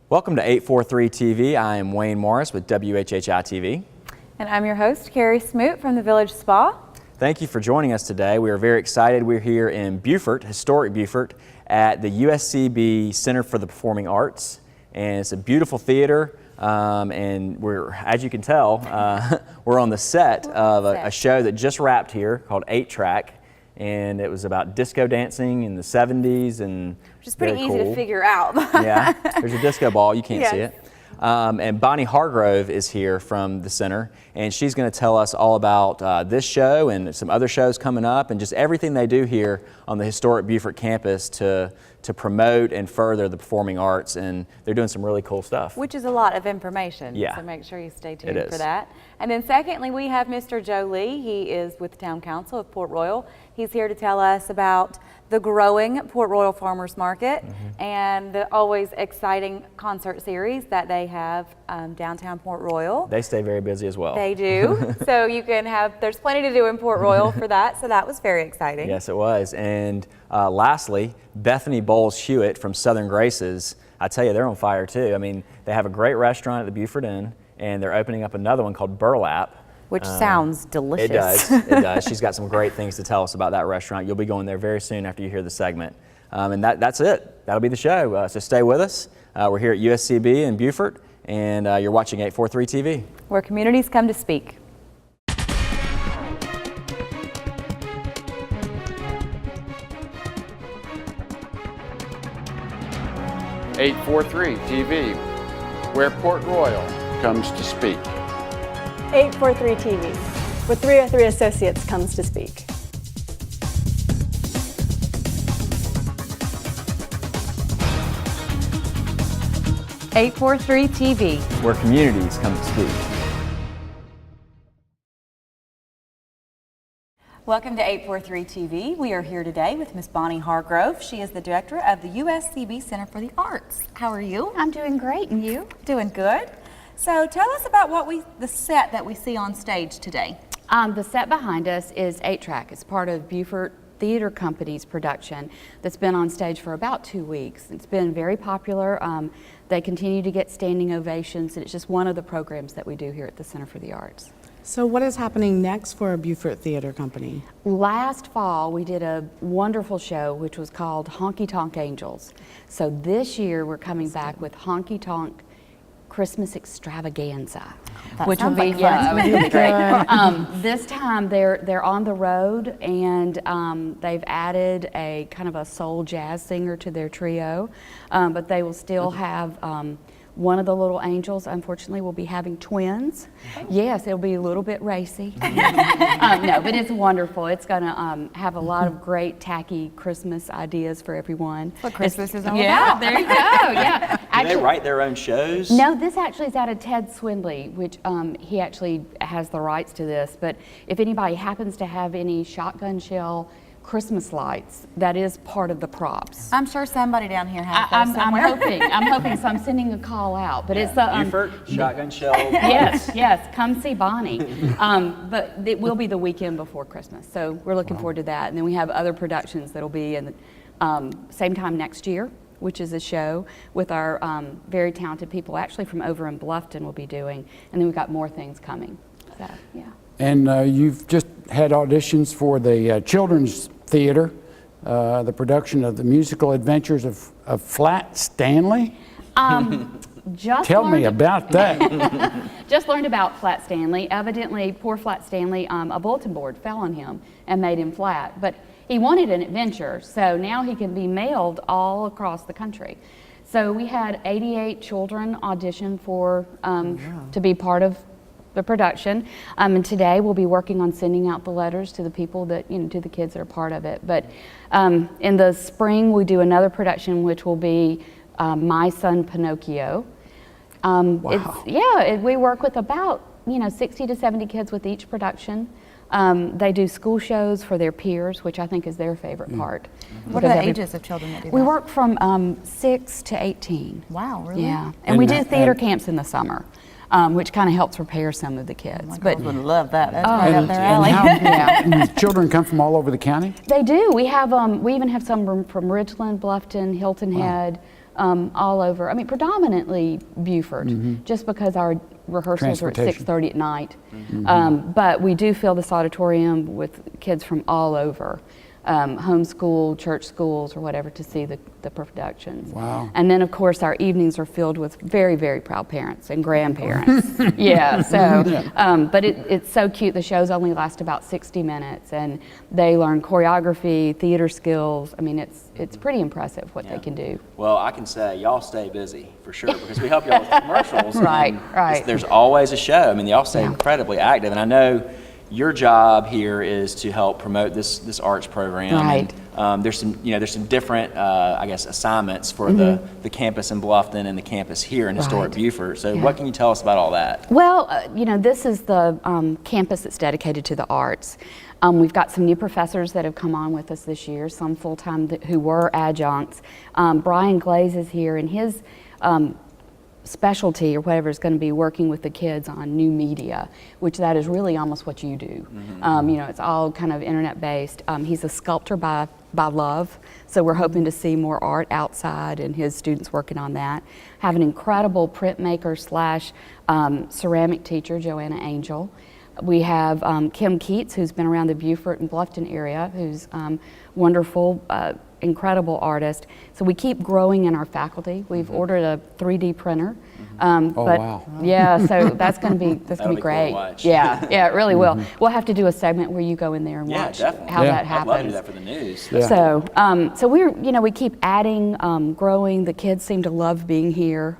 Welcome to 843 TV. I am Wayne Morris with WHHI-TV. And I'm your host, Carrie Smoot from the Village Spa. Thank you for joining us today. We are very excited. We're here in Beaufort, historic Beaufort, at the USCB Center for the Performing Arts. And it's a beautiful theater. And we're, as you can tell, we're on the set of a show that just wrapped here called 8-Track. And it was about disco dancing in the 70s, and which is pretty easy to figure out. Yeah, there's a disco ball, you can't see it. And Bonnie Hargrove is here from the center, and she's going to tell us all about this show and some other shows coming up, and just everything they do here on the historic Beaufort campus to promote and further the performing arts, and they're doing some really cool stuff. Which is a lot of information, so make sure you stay tuned for that. And then secondly, we have Mr. Joe Lee. He is with the Town Council of Port Royal. He's here to tell us about the growing Port Royal Farmers Market and the always exciting concert series that they have downtown Port Royal. They stay very busy as well. They do. So you can there's plenty to do in Port Royal for that, so that was very exciting. Yes, it was. And lastly, Bethany Bowles-Hewitt from Southern Graces. I tell you, they're on fire too. I mean, they have a great restaurant at the Beaufort Inn, and they're opening up another one called Burlap. Which sounds delicious. It does, it does. She's got some great things to tell us about that restaurant. You'll be going there very soon after you hear the segment. And that's it. That'll be the show. So stay with us. We're here at USCB in Beaufort, and you're watching 843 TV. Where communities come to speak. 843 TV, where Port Royal comes to speak. 843 TV, where 303 Associates comes to speak. .843 TV, where communities come to speak. Welcome to 843 TV. We are here today with Miss Bonnie Hargrove. She is the director of the USCB Center for the Arts. How are you? I'm doing great, and you? Doing good. So tell us about the set that we see on stage today. The set behind us is 8-Track. It's part of Beaufort Theater Company's production that's been on stage for about 2 weeks. It's been very popular. They continue to get standing ovations, and it's just one of the programs that we do here at the Center for the Arts. So what is happening next for Beaufort Theater Company? Last fall we did a wonderful show which was called Honky Tonk Angels. So this year we're coming back with Honky Tonk Christmas Extravaganza, which will be great. This time they're on the road, and they've added a kind of a soul jazz singer to their trio, but they will still have one of the little angels, unfortunately, will be having twins. Yes, it'll be a little bit racy. No, but it's wonderful. It's going to have a lot of great, tacky Christmas ideas for everyone. What Christmas is all about. Yeah, there you go. Yeah. Do they write their own shows? No, this actually is out of Ted Swindley, which he actually has the rights to this. But if anybody happens to have any shotgun shell Christmas lights, that is part of the props. I'm sure somebody down here has those somewhere. I'm hoping, so I'm sending a call out. But it's Beaufort, shotgun shell. Yes, come see Bonnie. But it will be the weekend before Christmas, so we're looking forward to that. And then we have other productions that'll be in the same time next year, which is a show with our very talented people, actually from over in Bluffton, we'll be doing. And then we've got more things coming. So, yeah. And you've just had auditions for the Children's Theater, the production of the musical adventures of Flat Stanley. Tell me about that. Just learned about Flat Stanley. Evidently, poor Flat Stanley, a bulletin board fell on him and made him flat. But he wanted an adventure, so now he can be mailed all across the country. So we had 88 children audition for to be part of the production, and today we'll be working on sending out the letters to the people that, to the kids that are part of it. But in the spring we do another production which will be My Son Pinocchio. Wow. We work with about 60 to 70 kids with each production. They do school shows for their peers, which I think is their favorite part. What are the ages of children that do that? We work from 6 to 18. Wow, really? Yeah, and we do theater camps in the summer. Which kind of helps prepare some of the kids. My girls would love that. That's right up their alley. And children come from all over the county? They do. We have we even have some from Ridgeland, Bluffton, Hilton Head, all over. I mean, predominantly Beaufort, just because our rehearsals are at 6:30 at night. But we do fill this auditorium with kids from all over, homeschool, church schools, or whatever, to see the productions. Wow. And then, of course, our evenings are filled with very, very proud parents and grandparents. Yeah, so, but it's so cute. The shows only last about 60 minutes, and they learn choreography, theater skills. I mean, it's pretty impressive what they can do. Well, I can say y'all stay busy for sure, because we help y'all with commercials. Right. There's always a show. I mean, y'all stay incredibly active, and I know your job here is to help promote this arts program. Right. And, there's some different, I guess, assignments for the campus in Bluffton and the campus here in historic Beaufort. So what can you tell us about all that? Well, this is the campus that's dedicated to the arts. We've got some new professors that have come on with us this year, some full-time who were adjuncts. Brian Glaze is here, and his specialty or whatever is going to be working with the kids on new media, which that is really almost what you do. It's all kind of internet based. He's a sculptor by love, so we're hoping to see more art outside and his students working on that. Have an incredible printmaker / ceramic teacher, Joanna Angel. We have Kim Keats, who's been around the Beaufort and Bluffton area, who's wonderful, incredible artist. So we keep growing in our faculty. We've ordered a 3D printer. Wow. Yeah, so that's going to be great. Cool to watch. Yeah, it really will. We'll have to do a segment where you go in there and watch how that happens. I'd love to do that for the news. Yeah. So we keep adding, growing. The kids seem to love being here.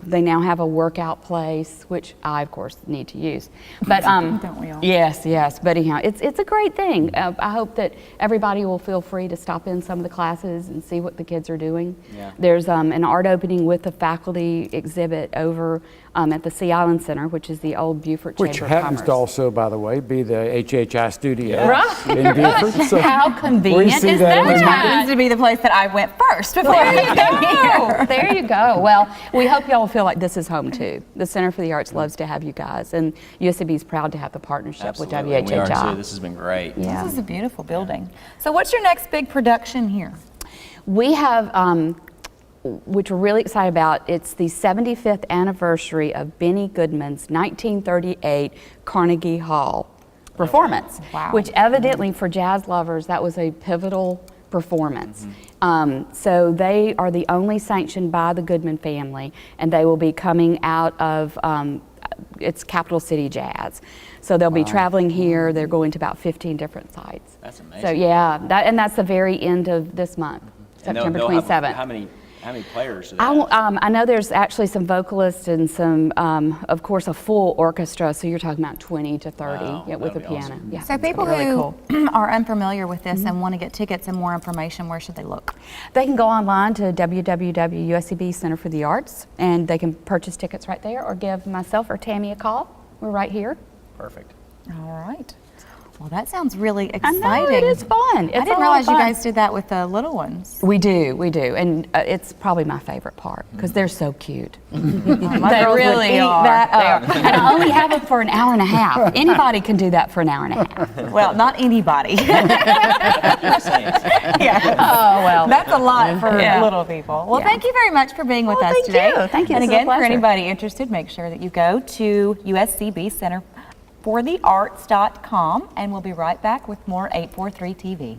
They now have a workout place, which I of course need to use. But don't we all? Yes. But anyhow, it's a great thing. I hope that everybody will feel free to stop in some of the classes and see what the kids are doing. Yeah. There's an art opening with the faculty exhibit over at the Sea Island Center, which is the old Beaufort Chamber of Commerce. Which happens to also, by the way, be the HHI studio Right. in Beaufort. So how convenient is that? Happens to be the place that I went first before I came here. There you go. Well, we hope y'all will feel like this is home too. The Center for the Arts loves to have you guys, and USCB is proud to have the partnership with WHHI. We are too. This has been great. Yeah. This is a beautiful building. So what's your next big production here? We have, which we're really excited about, it's the 75th anniversary of Benny Goodman's 1938 Carnegie Hall performance, which evidently for jazz lovers, that was a pivotal performance. So they are the only sanctioned by the Goodman family, and they will be coming out of it's Capital City Jazz. So they'll be traveling here. They're going to about 15 different sites. That's amazing. So yeah, that's the very end of this month, September 27th. How many players do they have? I know there's actually some vocalists and some, of course, a full orchestra. So you're talking about 20 to 30 with a piano. Awesome. Yeah, so people who are unfamiliar with this and want to get tickets and more information, where should they look? They can go online to www.uscb Center for the Arts, and they can purchase tickets right there, or give myself or Tammy a call. We're right here. Perfect. All right. Well, that sounds really exciting. I know, it is fun. I didn't realize you guys did that with the little ones. We do, and it's probably my favorite part because they're so cute. They really are. That up. And I only have it for an hour and a half. Anybody can do that for an hour and a half. Well, not anybody. Yeah. Oh, well. That's a lot for little people. Well, thank you very much for being with us today. Thank you. And again, for anybody interested, make sure that you go to USCB Center for the Arts.com, and we'll be right back with more 843 TV.